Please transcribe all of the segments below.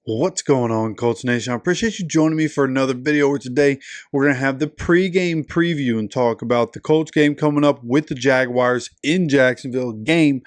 What's going on, Colts Nation? I appreciate you joining me for another video where today we're going to have the pregame preview and talk about the Colts game coming up with the Jaguars in Jacksonville, a game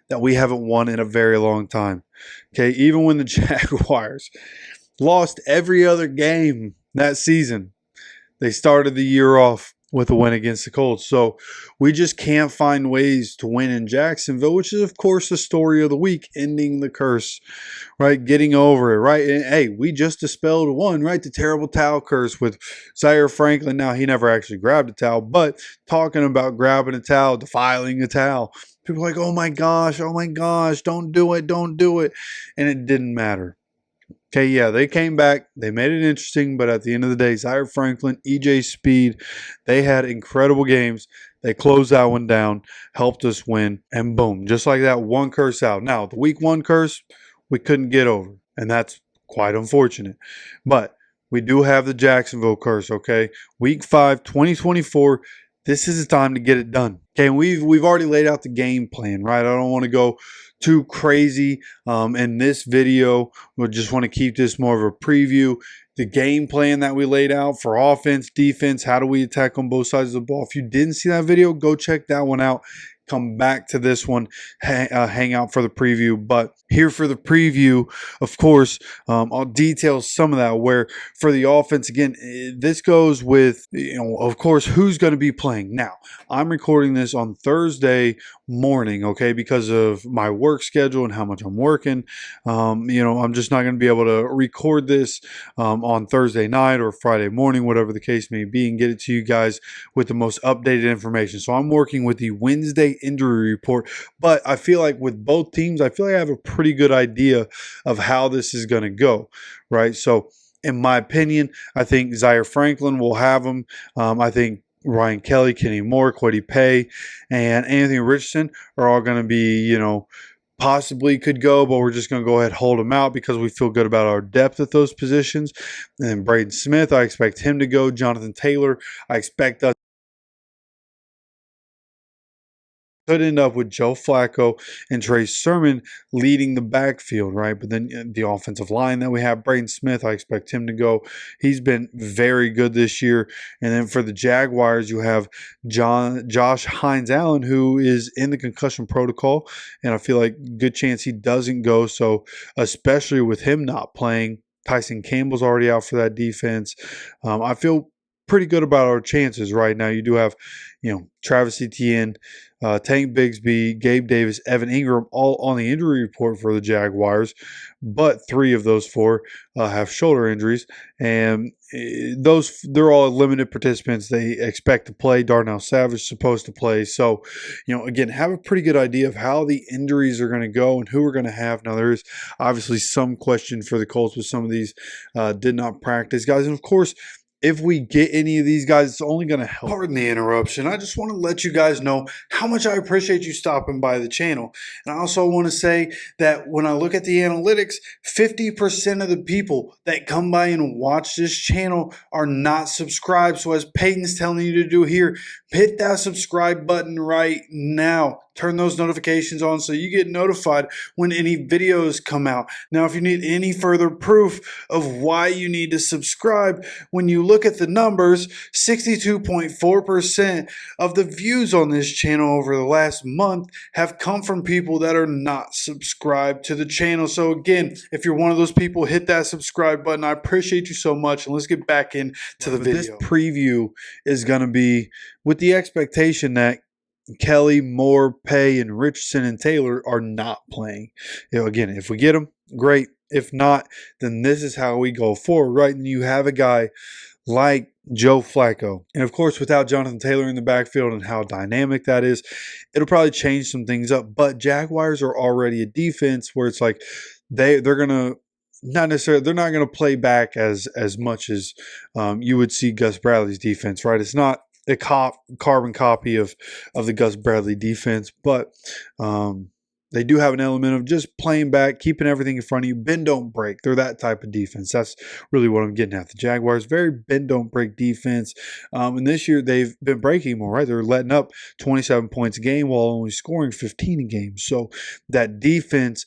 that we haven't won in a very long time. Okay, even when the Jaguars lost every other game that season, they started the year off with a win against the Colts. So we just can't find ways to win in Jacksonville, which is, of course, the story of the week, ending the curse, right? Getting over it, right? And, hey, we just dispelled one, right? The terrible towel curse with Zaire Franklin. Now, he never actually grabbed a towel, but talking about grabbing a towel, defiling a towel. People are like, oh my gosh, don't do it, don't do it. And it didn't matter. Okay, yeah, they came back. They made it interesting, but at the end of the day, Zaire Franklin, EJ Speed, they had incredible games. They closed that one down, helped us win, and boom, just like that, one curse out. Now, the week one curse, we couldn't get over, and that's quite unfortunate. But we do have the Jacksonville curse, okay? Week 5, 2024, this is the time to get it done. Okay, and we've already laid out the game plan, right? I don't want to go too crazy in this video. We just want to keep this more of a preview. The game plan that we laid out for offense, defense, how do we attack on both sides of the ball? If you didn't see that video, go check that one out. Come back to this one, hang out for the preview. But here for the preview, of course, I'll detail some of that. Where for the offense, again, this goes with, of course, who's going to be playing. Now, I'm recording this on Thursday morning, okay, because of my work schedule and how much I'm working. I'm just not going to be able to record this on Thursday night or Friday morning, whatever the case may be, and get it to you guys with the most updated information. So I'm working with the Wednesday injury report, but I feel like with both teams, I feel like I have a pretty good idea of how this is going to go, right? So in my opinion, I think Zaire Franklin will have him. I think Ryan Kelly, Kenny Moore, Kwity Paye, and Anthony Richardson are all going to be, possibly could go, but we're just going to go ahead and hold them out because we feel good about our depth at those positions. And then Braden Smith, I expect him to go. Jonathan Taylor, I expect us could end up with Joe Flacco and Trey Sermon leading the backfield, right? But then the offensive line that we have, Braden Smith, I expect him to go. He's been very good this year. And then for the Jaguars, you have Josh Hines-Allen, who is in the concussion protocol, and I feel like good chance he doesn't go. So especially with him not playing, Tyson Campbell's already out for that defense. I feel pretty good about our chances right now. You do have, Travis Etienne, Tank Bigsby, Gabe Davis, Evan Ingram, all on the injury report for the Jaguars, but 3 of those 4 have shoulder injuries, and they're all limited participants. They expect to play. Darnell Savage is supposed to play. So, again, have a pretty good idea of how the injuries are going to go and who we're going to have. Now, there is obviously some question for the Colts with some of these did not practice guys, and of course, if we get any of these guys, it's only going to help. Pardon the interruption. I just want to let you guys know how much I appreciate you stopping by the channel. And I also want to say that when I look at the analytics, 50% of the people that come by and watch this channel are not subscribed. So as Peyton's telling you to do here, hit that subscribe button right now. Turn those notifications on so you get notified when any videos come out. Now, if you need any further proof of why you need to subscribe, when you look at the numbers, 62.4% of the views on this channel over the last month have come from people that are not subscribed to the channel. So again, if you're one of those people, hit that subscribe button. I appreciate you so much. And let's get back into the video. This preview is going to be with the expectation that Kelly, Moore, Paye, and Richardson and Taylor are not playing. Again, if we get them, great. If not, then this is how we go forward, right? And you have a guy like Joe Flacco. And of course, without Jonathan Taylor in the backfield and how dynamic that is, it'll probably change some things up. But Jaguars are already a defense where it's like they're going to not necessarily, they're not going to play back as much as you would see Gus Bradley's defense, right? It's not a carbon copy of the Gus Bradley defense, but they do have an element of just playing back, keeping everything in front of you. Bend, don't break. They're that type of defense. That's really what I'm getting at. The Jaguars, very bend, don't break defense. And this year they've been breaking more, right? They're letting up 27 points a game while only scoring 15 a game. So that defense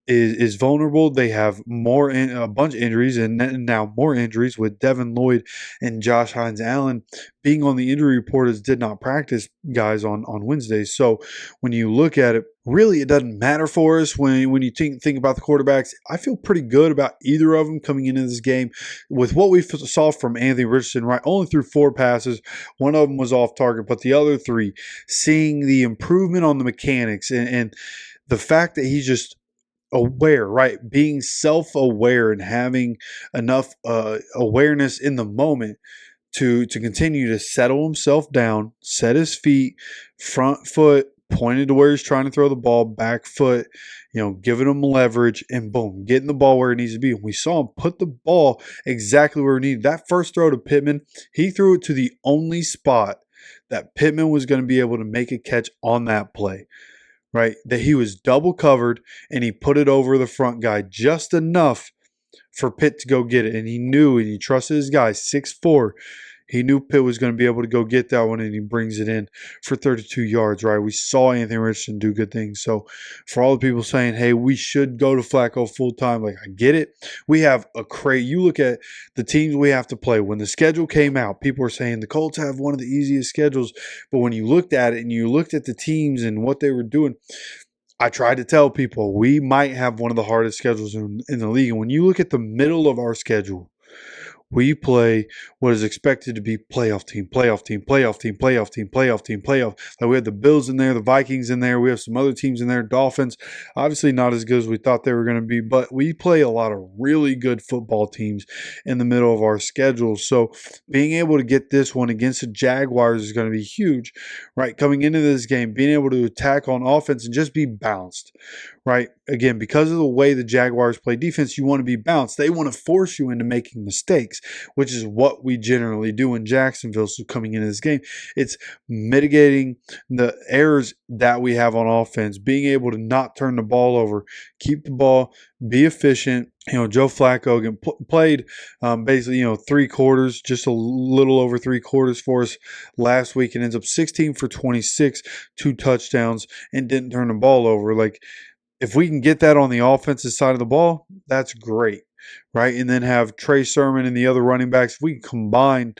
is vulnerable. They have a bunch of injuries, and now more injuries with Devin Lloyd and Josh Hines Allen being on the injury report as did not practice guys on Wednesdays. So when you look at it, really it doesn't matter for us when you think about the quarterbacks. I feel pretty good about either of them coming into this game with what we saw from Anthony Richardson, right? Only threw 4 passes. One of them was off target, but the other 3, seeing the improvement on the mechanics and the fact that he's just aware, right? Being self-aware and having enough awareness in the moment to continue to settle himself down, set his feet, front foot pointed to where he's trying to throw the ball, back foot, giving him leverage, and boom, getting the ball where it needs to be. And we saw him put the ball exactly where it needed. That first throw to Pittman, he threw it to the only spot that Pittman was going to be able to make a catch on that play. Right, that he was double covered and he put it over the front guy just enough for Pitt to go get it. And he knew and he trusted his guy, 6'4". He knew Pitt was going to be able to go get that one, and he brings it in for 32 yards, right? We saw Anthony Richardson do good things. So for all the people saying, hey, we should go to Flacco full-time, like, I get it. We have you look at the teams we have to play. When the schedule came out, people were saying the Colts have one of the easiest schedules. But when you looked at it and you looked at the teams and what they were doing, I tried to tell people we might have one of the hardest schedules in the league. And when you look at the middle of our schedule, we play what is expected to be playoff team. Like we have the Bills in there, the Vikings in there. We have some other teams in there, Dolphins. Obviously not as good as we thought they were going to be, but we play a lot of really good football teams in the middle of our schedule. So being able to get this one against the Jaguars is going to be huge, right? Coming into this game, being able to attack on offense and just be balanced, right? Again, because of the way the Jaguars play defense, you want to be balanced. They want to force you into making mistakes, which is what we generally do in Jacksonville. So coming into this game, it's mitigating the errors that we have on offense, being able to not turn the ball over, keep the ball, be efficient. Joe Flacco again played basically, 3 quarters, just a little over 3 quarters for us last week, and ends up 16 for 26, 2 touchdowns, and didn't turn the ball over. Like, if we can get that on the offensive side of the ball, that's great, right? And then have Trey Sermon and the other running backs, if we can combine,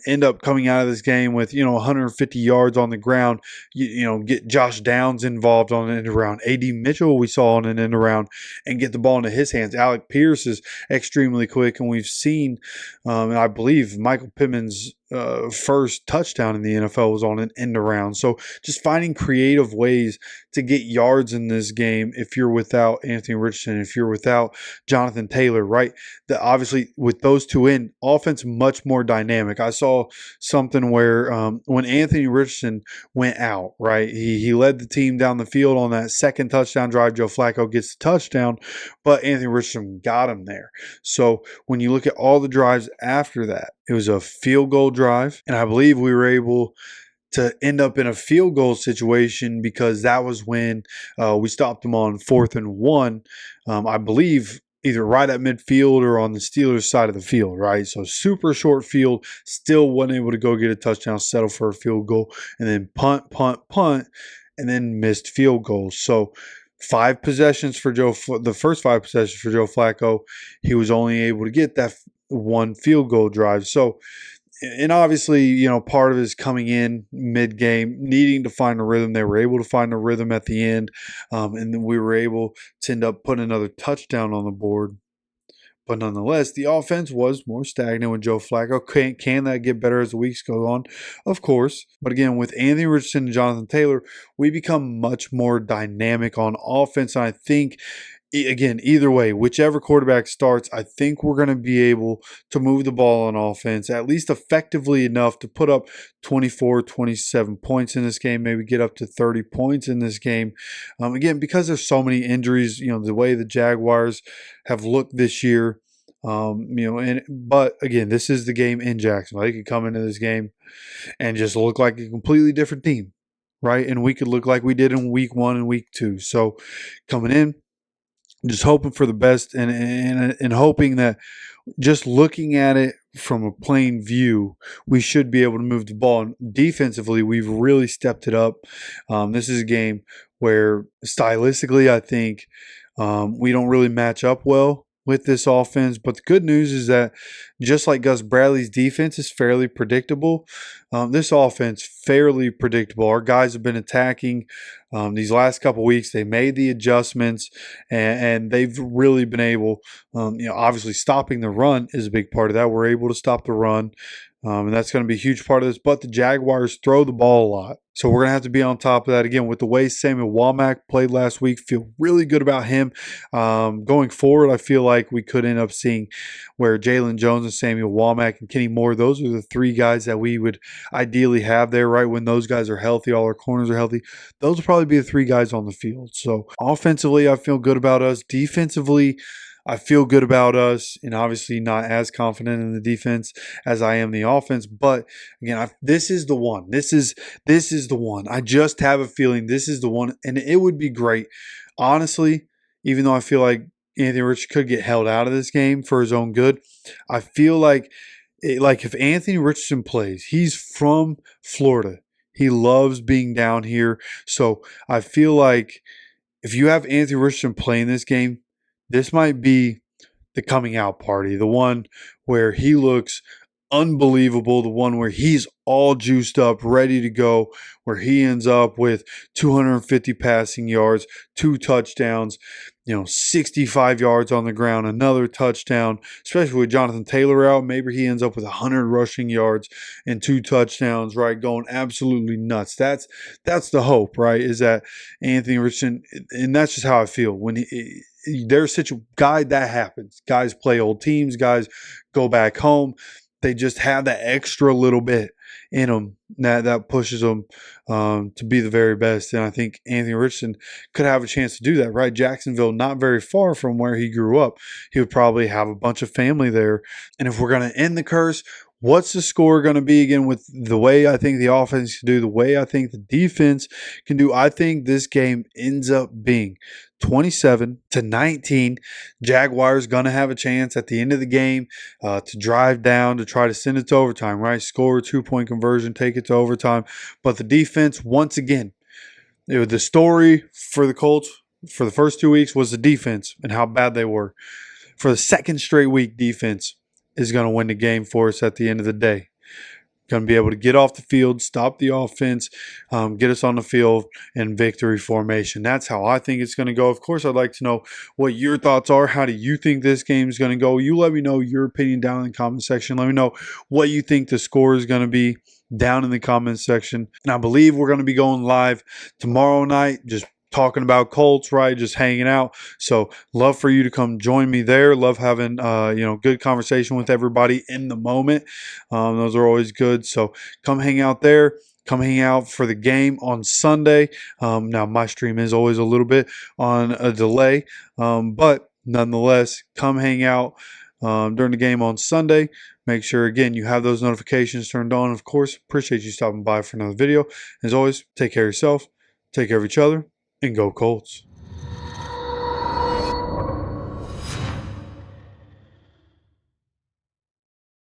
end up coming out of this game with, 150 yards on the ground, get Josh Downs involved on an end around. A.D. Mitchell we saw on an end around and get the ball into his hands. Alec Pierce is extremely quick, and we've seen, and I believe Michael Pittman's first touchdown in the NFL was on an end around. So just finding creative ways to get yards in this game if you're without Anthony Richardson, if you're without Jonathan Taylor, right? Obviously, with those two in, offense much more dynamic. I saw something where when Anthony Richardson went out, right, he led the team down the field on that second touchdown drive. Joe Flacco gets the touchdown, but Anthony Richardson got him there. So when you look at all the drives after that, it was a field goal drive, and I believe we were able to end up in a field goal situation because that was when we stopped them on 4th and 1. I believe either right at midfield or on the Steelers' side of the field, right? So super short field, still wasn't able to go get a touchdown, settle for a field goal, and then punt, and then missed field goals. So 5 possessions for the first 5 possessions for Joe Flacco, he was only able to get that 1 field goal drive. So, and obviously, part of it is coming in mid-game, needing to find a rhythm. They were able to find a rhythm at the end, and then we were able to end up putting another touchdown on the board. But nonetheless, the offense was more stagnant with Joe Flacco. Can that get better as the weeks go on? Of course. But again, with Anthony Richardson and Jonathan Taylor, we become much more dynamic on offense. And I think, again, either way, whichever quarterback starts, I think we're going to be able to move the ball on offense, at least effectively enough to put up 24, 27 points in this game, maybe get up to 30 points in this game. Again, because there's so many injuries, the way the Jaguars have looked this year, but again, this is the game in Jacksonville. They could come into this game and just look like a completely different team, right? And we could look like we did in week 1 and week 2. So coming in, just hoping for the best and hoping that just looking at it from a plain view, we should be able to move the ball. And defensively, we've really stepped it up. This is a game where stylistically, I think We don't really match up well with this offense. But the good news is that just like Gus Bradley's defense is fairly predictable, this offense fairly predictable. Our guys have been attacking these last couple weeks. They made the adjustments, and they've really been able, obviously stopping the run is a big part of that. We're able to stop the run. And that's going to be a huge part of this. But the Jaguars throw the ball a lot. So we're going to have to be on top of that. Again, with the way Samuel Womack played last week, feel really good about him. Going forward, I feel like we could end up seeing where Jalen Jones and Samuel Womack and Kenny Moore, those are the three guys that we would ideally have there, right? When those guys are healthy, all our corners are healthy. Those will probably be the three guys on the field. So offensively, I feel good about us. Defensively, I feel good about us, and obviously not as confident in the defense as I am the offense. But again, this is the one. This is the one. I just have a feeling this is the one, and it would be great, honestly. Even though I feel like Anthony Richardson could get held out of this game for his own good, I feel like if Anthony Richardson plays, he's from Florida. He loves being down here, so I feel like if you have Anthony Richardson playing this game, this might be the coming out party, the one where he looks unbelievable, the one where he's all juiced up, ready to go, where he ends up with 250 passing yards, 2 touchdowns, 65 yards on the ground, another touchdown, especially with Jonathan Taylor out. Maybe he ends up with 100 rushing yards and 2 touchdowns, right? Going absolutely nuts. That's the hope, right? Is that Anthony Richardson, and that's just how I feel when there's such a guy that happens. Guys play old teams, guys go back home. They just have that extra little bit in them that pushes them to be the very best. And I think Anthony Richardson could have a chance to do that, right? Jacksonville, not very far from where he grew up. He would probably have a bunch of family there. And if we're going to end the curse, what's the score going to be again with the way I think the offense can do, the way I think the defense can do? I think this game ends up being 27-19. Jaguars going to have a chance at the end of the game to drive down to try to send it to overtime, right? Score a 2-point conversion, take it to overtime. But the defense, once again, the story for the Colts for the first 2 weeks was the defense and how bad they were. For the second straight week, defense is going to win the game for us at the end of the day. Going to be able to get off the field, stop the offense, get us on the field in victory formation. That's how I think it's going to go. Of course, I'd like to know what your thoughts are. How do you think this game is going to go? You let me know your opinion down in the comment section. Let me know what you think the score is going to be down in the comment section. And I believe we're going to be going live tomorrow night, just talking about Colts, right? Just hanging out. So love for you to come join me there. Love having, good conversation with everybody in the moment. Those are always good. So come hang out there. Come hang out for the game on Sunday. Now, my stream is always a little bit on a delay, but nonetheless, come hang out during the game on Sunday. Make sure, again, you have those notifications turned on. Of course, appreciate you stopping by for another video. As always, take care of yourself, take care of each other, and go Colts.